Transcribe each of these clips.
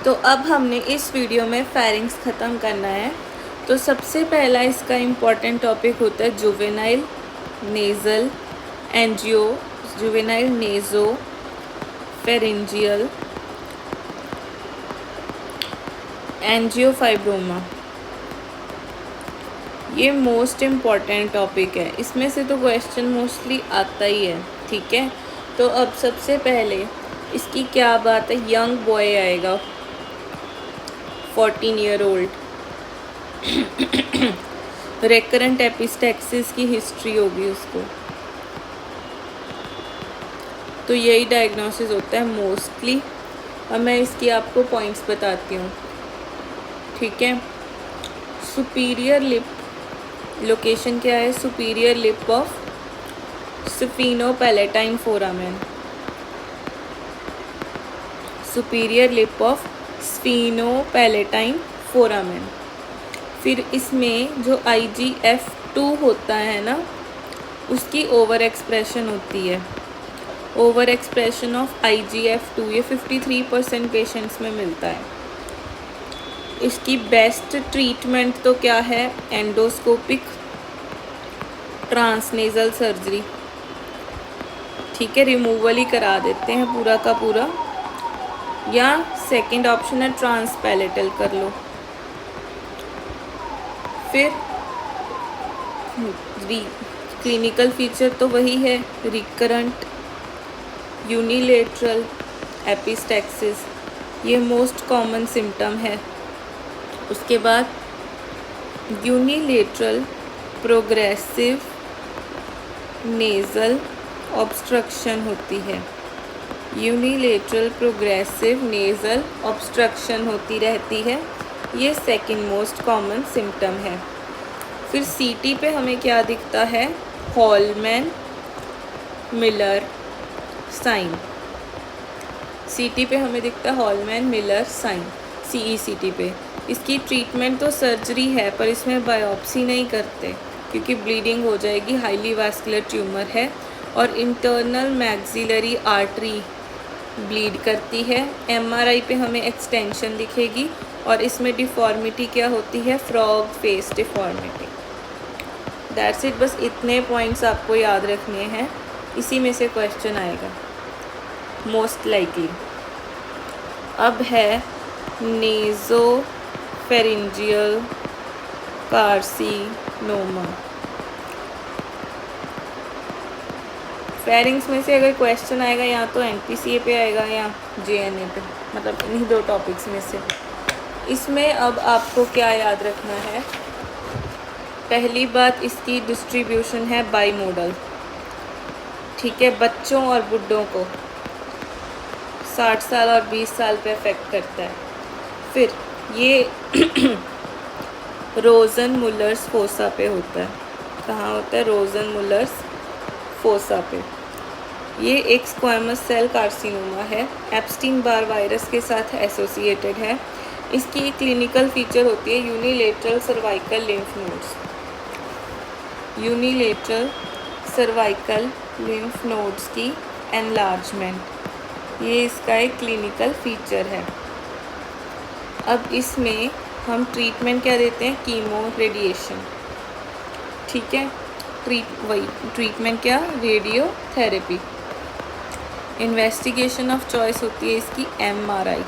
तो अब हमने इस वीडियो में फेरिंग्स ख़त्म करना है। तो सबसे पहला इसका इम्पॉर्टेंट टॉपिक होता है juvenile nasal angio, juvenile nasopharyngeal angiofibroma. ये मोस्ट इम्पॉर्टेंट टॉपिक है, इसमें से तो क्वेश्चन मोस्टली आता ही है। ठीक है, तो अब सबसे पहले इसकी क्या बात है, यंग बॉय आएगा 14 ईयर ओल्ड, रेकरेंट एपिस्टैक्सिस की हिस्ट्री होगी उसको, तो यही डायग्नोसिस होता है मोस्टली। अब मैं इसकी आपको पॉइंट्स बताती हूँ। ठीक है, सुपीरियर लिप, लोकेशन क्या है, superior lip of sphenopalatine foramen, superior lip of sphenopalatine foramen. फिर इसमें जो IGF-2 होता है ना, उसकी ओवर एक्सप्रेशन होती है, ओवर एक्सप्रेशन ऑफ IGF-2, ये 53% पेशेंट्स में मिलता है। इसकी बेस्ट ट्रीटमेंट तो क्या है, एंडोस्कोपिक ट्रांसनेज़ल सर्जरी। ठीक है, रिमूवल ही करा देते हैं पूरा का पूरा, या सेकंड ऑप्शन है ट्रांसपैलेटल कर लो। फिर क्लिनिकल फीचर तो वही है, रिकरेंट यूनिलेटरल एपिस्टैक्सिस, ये मोस्ट कॉमन सिम्टम है। उसके बाद यूनिलेटरल प्रोग्रेसिव नेज़ल ऑब्स्ट्रक्शन होती है, यूनिलेटरल प्रोग्रेसिव नेज़ल ऑब्स्ट्रक्शन होती रहती है, ये सेकंड मोस्ट कॉमन सिम्टम है। फिर CT पे हमें क्या दिखता है, हॉलमैन मिलर साइन, CT पे हमें दिखता है हॉलमैन मिलर साइन, CECT पे। इसकी ट्रीटमेंट तो सर्जरी है, पर इसमें बायोप्सी नहीं करते क्योंकि ब्लीडिंग हो जाएगी, हाईली वास्कुलर ट्यूमर है और इंटरनल मैक्सिलरी आर्टरी ब्लीड करती है। MRI पे हमें एक्सटेंशन दिखेगी और इसमें डिफॉर्मिटी क्या होती है, frog face deformity. That's it, बस इतने पॉइंट्स आपको याद रखने हैं, इसी में से क्वेश्चन आएगा मोस्ट लाइकली। अब है नेज़ोफेरिंजियल कार्सिनोमा। फेरिंग्स में से अगर क्वेश्चन आएगा या तो NPCA पे आएगा या JNA पे, मतलब इन्हीं दो टॉपिक्स में से। इसमें अब आपको क्या याद रखना है, पहली बात इसकी डिस्ट्रीब्यूशन है बाईमोडल। ठीक है, बच्चों और बुड्ढों को 60 साल और 20 साल पे अफेक्ट करता है। फिर ये रोजन मुलर्स फोसा पे होता है, कहाँ होता है, रोजन मुलर्स फोसा पे। ये एक स्क्वामस सेल कार्सिनोमा है, एप्स्टीन बार वायरस के साथ एसोसिएटेड है। इसकी एक क्लिनिकल फीचर होती है unilateral cervical lymph nodes, unilateral cervical lymph nodes की एनलार्जमेंट, ये इसका एक क्लिनिकल फीचर है। अब इसमें हम ट्रीटमेंट क्या देते हैं, कीमो रेडिएशन। ठीक है, ट्रीटमेंट क्या, रेडियोथेरेपी। इन्वेस्टिगेशन ऑफ चॉइस होती है इसकी MRI।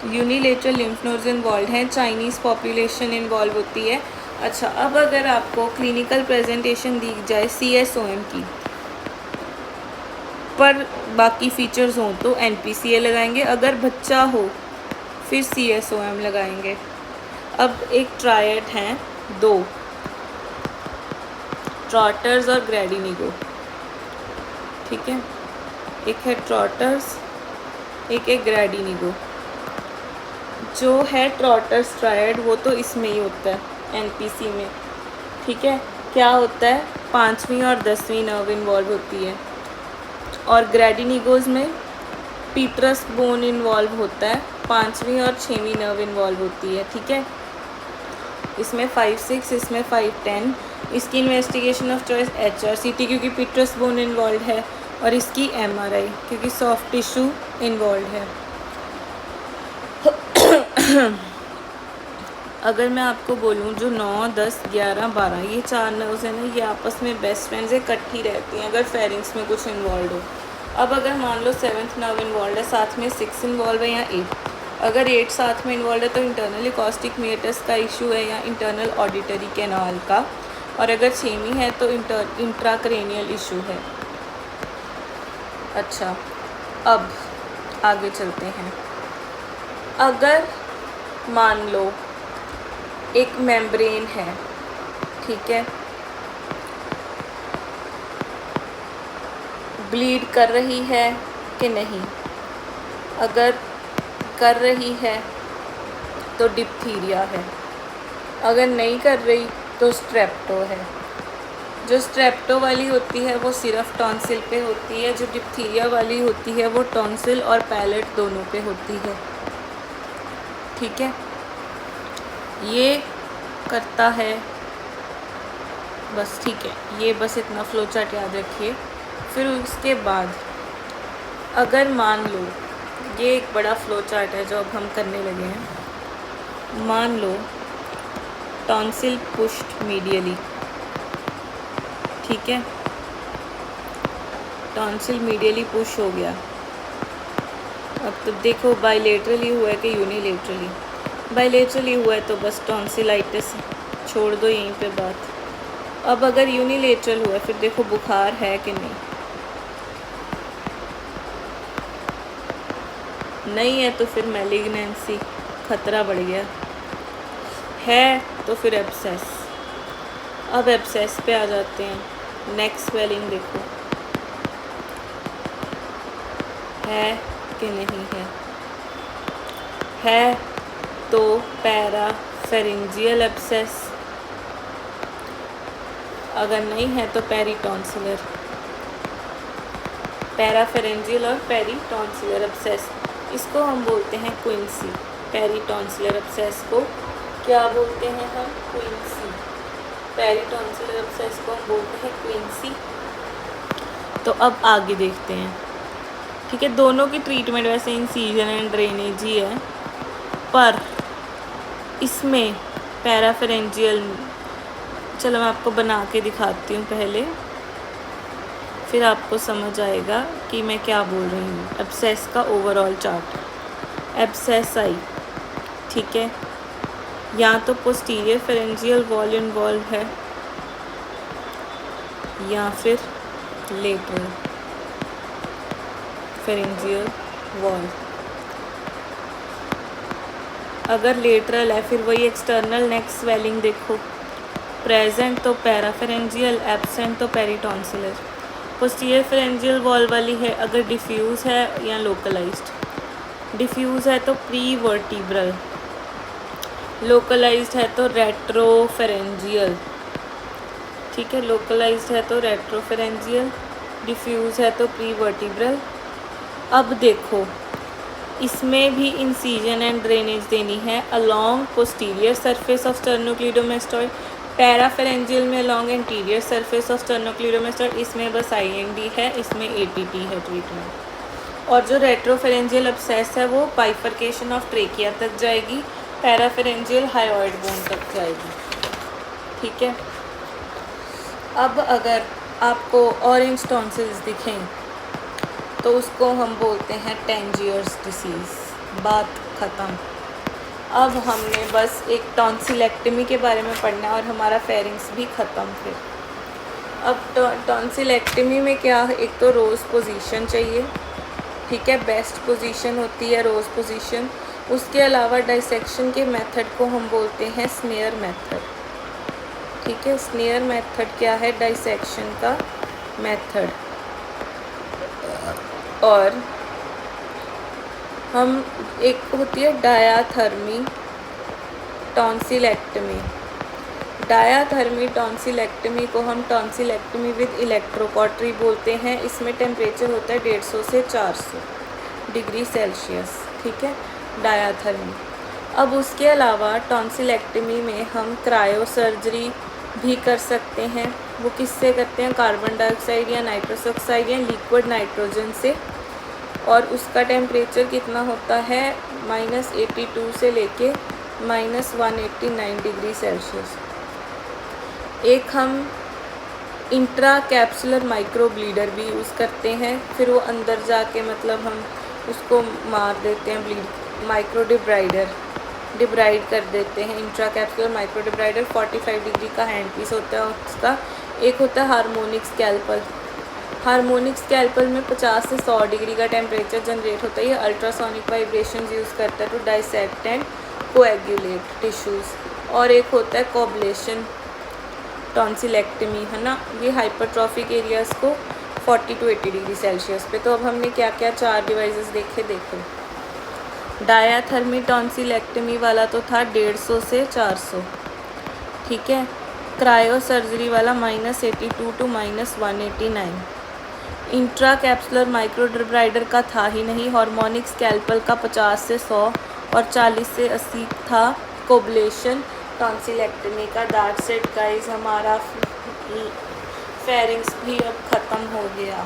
Unilateral lymph nodes involve हैं, चाइनीज़ पॉपुलेशन इन्वॉल्व होती है। अच्छा, अब अगर आपको क्लिनिकल प्रेजेंटेशन दी जाए CSOM की, पर बाकी फीचर्स हों तो NPCA लगाएंगे, अगर बच्चा हो फिर CSOM लगाएंगे। अब एक ट्रायड हैं दो, ट्रॉटर्स और ग्रेडिनिगो। ठीक है, एक है ट्रॉटर्स, एक है ग्रेडिनिगो। जो है ट्रॉटर्स ट्रायड वो तो इसमें ही होता है, NPC में। ठीक है, क्या होता है, 5वीं और 10वीं नर्व इन्वॉल्व होती है, और ग्रेडिनिगोज में पीटरस बोन इन्वॉल्व होता है, 5वीं और 6वीं नर्व इन्वॉल्व होती है। ठीक है, इसमें 5-6, इसमें 5-10। इसकी इन्वेस्टिगेशन ऑफ चॉइस HRCT क्योंकि पीटरस बोन इन्वॉल्व है, और इसकी MRI क्योंकि सॉफ्ट टिश्यू इन्वॉल्व है। अगर मैं आपको बोलूँ जो 9, 10, 11, 12 ये 4 नर्व्स हैं ना, ये आपस में बेस्ट फ्रेंड्स है, इकट्ठी रहती हैं अगर फेरिंग्स में कुछ इन्वॉल्व हो। अब अगर मान लो 7th नर्व इन्वॉल्व है, साथ में 6 इन्वॉल्व है या 8, अगर 8 साथ में इन्वॉल्व है तो इंटरनल एकॉस्टिक मेटस का इशू है या इंटरनल ऑडिटरी कैनाल का, और अगर 6वीं है तो इंट्राक्रेनियल इशू है। अच्छा, अब आगे चलते हैं। अगर मान लो एक मेम्ब्रेन है, ठीक है, ब्लीड कर रही है कि नहीं, अगर कर रही है तो डिप्थीरिया है, अगर नहीं कर रही तो स्ट्रेप्टो है। जो स्ट्रेप्टो वाली होती है वो सिर्फ टॉन्सिल पे होती है, जो डिप्थीरिया वाली होती है वो टॉन्सिल और पैलेट दोनों पे होती है। ठीक है, ये करता है बस, ठीक है, ये बस इतना फ्लो चार्ट याद रखिए। फिर उसके बाद अगर मान लो, ये एक बड़ा फ्लो चार्ट है जो अब हम करने लगे हैं। मान लो टॉन्सिल पुश्ड मीडियली, ठीक है, टॉन्सिल मीडियली पुश हो गया। अब तो देखो बाइलेटरली हुआ है कि यूनिलेटरली। बाइलेटरली हुआ है तो बस टॉन्सिलाइटिस छोड़ दो यहीं पे बात। अब अगर यूनिलेटरल हुआ है फिर देखो बुखार है कि नहीं है तो फिर मैलिग्नेंसी, खतरा बढ़ गया है, तो फिर एब्सेस। अब एब्सेस पे आ जाते हैं। नेक स्वेलिंग देखो है कि नहीं है तो पैराफेरिंजियल एब्सेस, अगर नहीं है तो पेरिटॉन्सिलर। पैराफेरेंजियल और पेरिटॉन्सिलर एब्सेस, इसको हम बोलते हैं क्विंसी। पेरिटॉन्सिलर एब्सेस को क्या बोलते हैं हम? क्विंसी। पेरिटॉन्सिलर एब्सेस को हम बोलते हैं क्विंसी। तो अब आगे देखते हैं, ठीक है। दोनों की ट्रीटमेंट वैसे इंसीजन एंड ड्रेनेज ही है, पर इसमें पैराफेरेंजियल, चलो मैं आपको बना के दिखाती हूँ पहले, फिर आपको समझ आएगा कि मैं क्या बोल रही हूँ। एब्सेस का ओवरऑल चार्ट। एब्सेस आई, ठीक है, या तो पोस्टीरियर फेरेंजियल वॉल इन्वॉल्व है या फिर लेटरल फेरेंजियल वॉल। अगर लेटरल है फिर वही एक्सटर्नल नेक स्वेलिंग देखो, प्रेजेंट तो पैराफेरेंजियल, एब्सेंट तो पेरिटॉन्सिलर। पोस्टीरियर फेरेंजियल वॉल वाली है अगर डिफ्यूज़ है या लोकलाइज्ड। डिफ्यूज़ है तो प्री वर्टिब्रल, लोकलाइज्ड है तो रेट्रोफेरेंजियल, ठीक है, लोकलाइज्ड है तो रेट्रोफेरेंजियल, डिफ्यूज़ है तो प्री वर्टिब्रल। अब देखो इसमें भी इंसीजन एंड ड्रेनेज देनी है अलोंग पोस्टीरियर सरफेस ऑफ स्टर्नोक्लीडोमेस्टॉइड, पैराफेरेंजियल में अलोंग एंटीरियर सरफेस ऑफ स्टर्नोक्लीडोमेस्टॉइड, इसमें बस IND है, इसमें ATT है ट्रीटमेंट। और जो रेट्रोफेरेंजियल एब्सेस है वो बाइफर्केशन ऑफ ट्रेकिया तक जाएगी, पैराफेरेंजियल हायोइड बोन तक जाएगी, ठीक है। अब अगर आपको ऑरेंज टॉन्सिल्स दिखें तो उसको हम बोलते हैं टेंजियर्स डिसीज़। बात ख़त्म। अब हमने बस एक टॉन्सिलेक्टमी के बारे में पढ़ना है और हमारा फेरिंग्स भी ख़त्म। फिर अब टॉन्सिलेक्टमी में क्या है, एक तो रोज़ पोजीशन चाहिए, ठीक है, बेस्ट पोजीशन होती है रोज़ पोजीशन। उसके अलावा डाइसेक्शन के मेथड को हम बोलते हैं स्नेयर मेथड, ठीक है। स्नेयर मेथड क्या है? डाइसेक्शन का मेथड। और हम एक होती है डायाथर्मी टॉन्सिलेक्टमी। डायाथर्मी टॉन्सिलेक्टमी को हम टॉन्सिलेक्टमी विद इलेक्ट्रोकॉटरी बोलते हैं। इसमें टेम्परेचर होता है 150 से 400 डिग्री सेल्सियस, ठीक है, डायाथर्मी। अब उसके अलावा टॉन्सिलेक्टमी में हम क्रायो सर्जरी भी कर सकते हैं। वो किससे करते हैं? कार्बन डाइऑक्साइड या नाइट्रस ऑक्साइड या लिक्विड नाइट्रोजन से और उसका टेम्परेचर कितना होता है -82 से लेके -189 डिग्री सेल्सियस। एक हम इंट्रा कैप्सुलर माइक्रो ब्लीडर भी यूज़ करते हैं, फिर वो अंदर जाके मतलब हम उसको मार देते हैं, ब्लीड माइक्रो डिब्राइड कर देते हैं। इंट्रा कैप्सुलर माइक्रो डिब्राइडर 45 डिग्री का हैंड पीस होता है उसका। एक होता है हार्मोनिक स्कैल्पल। हार्मोनिक स्कैल्पल में 50 से 100 डिग्री का टेम्परेचर जनरेट होता है। ये अल्ट्रासोनिक वाइब्रेशन यूज़ करता है to dissect and coagulate tissues. और एक होता है कोब्लेशन टॉन्सिलेक्टमी, है ना, ये हाइपरट्रॉफिक एरियाज़ को 40 to 80 डिग्री सेल्सियस पे। तो अब हमने क्या क्या 4 डिवाइसेस देखे। देखो, डायाथर्मी टॉन्सिलेक्टमी वाला तो था 150 से 400, ठीक है। क्रायो सर्जरी वाला -82 to -189। इंट्रा कैप्सुलर माइक्रो डिब्राइडर का था ही नहीं। हार्मोनिक स्कैल्पल का 50 से 100 और 40 से 80 था। कोब्लेशन टॉन्सिलेक्टमी का। दैट्स इट गाइस, हमारा फेरिंग्स भी अब ख़त्म हो गया।